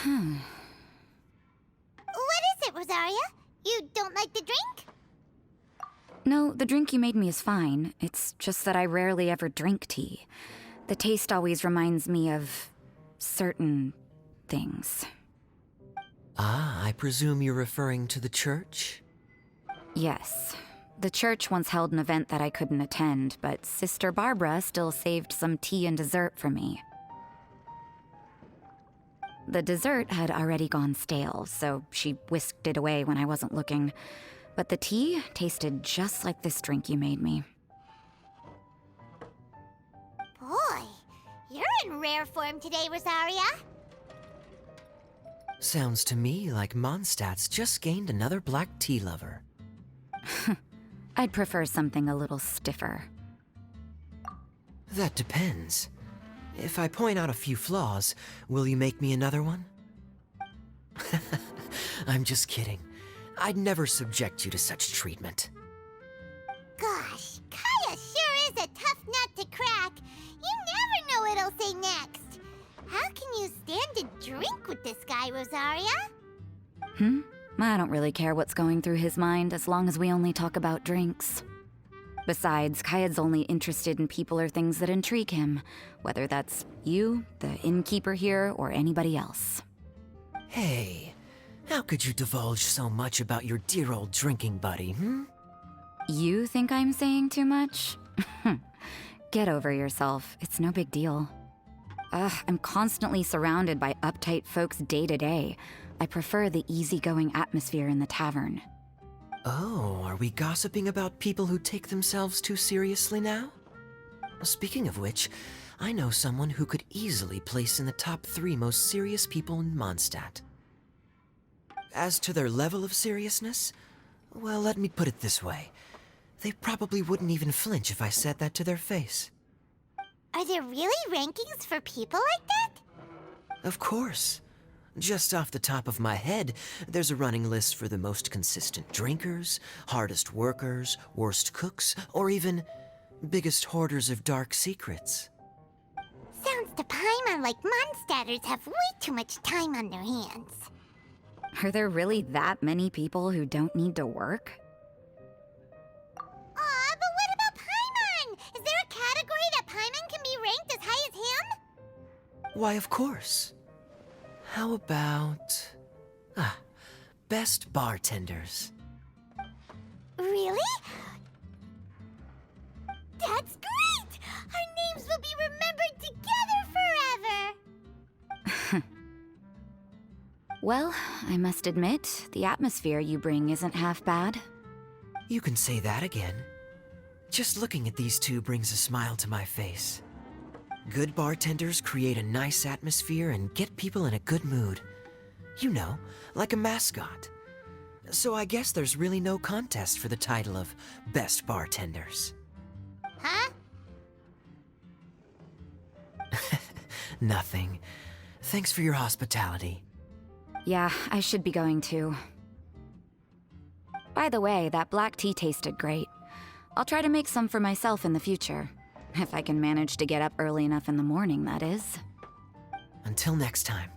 What is it, Rosaria? You don't like the drink? No, the drink you made me is fine. It's just that I rarely ever drink tea. The taste always reminds me of certain things. Ah, I presume you're referring to the church? Yes. The church once held an event that I couldn't attend, but Sister Barbara still saved some tea and dessert for me. The dessert had already gone stale, so she whisked it away when I wasn't looking. But the tea tasted just like this drink you made me. Boy, you're in rare form today, Rosaria. Sounds to me like Mondstadt's just gained another black tea lover. I'd prefer something a little stiffer. That depends. If I point out a few flaws, will you make me another one? I'm just kidding. I'd never subject you to such treatment. Gosh, Kaya sure is a tough nut to crack. You never know what he'll say next. How can you stand to drink with this guy, Rosaria? I don't really care what's going through his mind as long as we only talk about drinks. Besides, Kayad's only interested in people or things that intrigue him, whether that's you, the innkeeper here, or anybody else. Hey, how could you divulge so much about your dear old drinking buddy, You think I'm saying too much? Get over yourself. It's no big deal. I'm constantly surrounded by uptight folks day to day. I prefer the easygoing atmosphere in the tavern. Oh, are we gossiping about people who take themselves too seriously now? Speaking of which, I know someone who could easily place in the top 3 most serious people in Mondstadt. As to their level of seriousness, well, let me put it this way. They probably wouldn't even flinch if I said that to their face. Are there really rankings for people like that? Of course. Just off the top of my head, there's a running list for the most consistent drinkers, hardest workers, worst cooks, or even biggest hoarders of dark secrets. Sounds to Paimon like Mondstadters have way too much time on their hands. Are there really that many people who don't need to work? Aw, but what about Paimon? Is there a category that Paimon can be ranked as high as him? Why, of course. How about... best bartenders. Really? That's great! Our names will be remembered together forever! Well, I must admit, the atmosphere you bring isn't half bad. You can say that again. Just looking at these two brings a smile to my face. Good bartenders create a nice atmosphere and get people in a good mood. You know, like a mascot. So I guess there's really no contest for the title of Best Bartenders. Huh? Nothing. Thanks for your hospitality. Yeah, I should be going too. By the way, that black tea tasted great. I'll try to make some for myself in the future. If I can manage to get up early enough in the morning, that is. Until next time.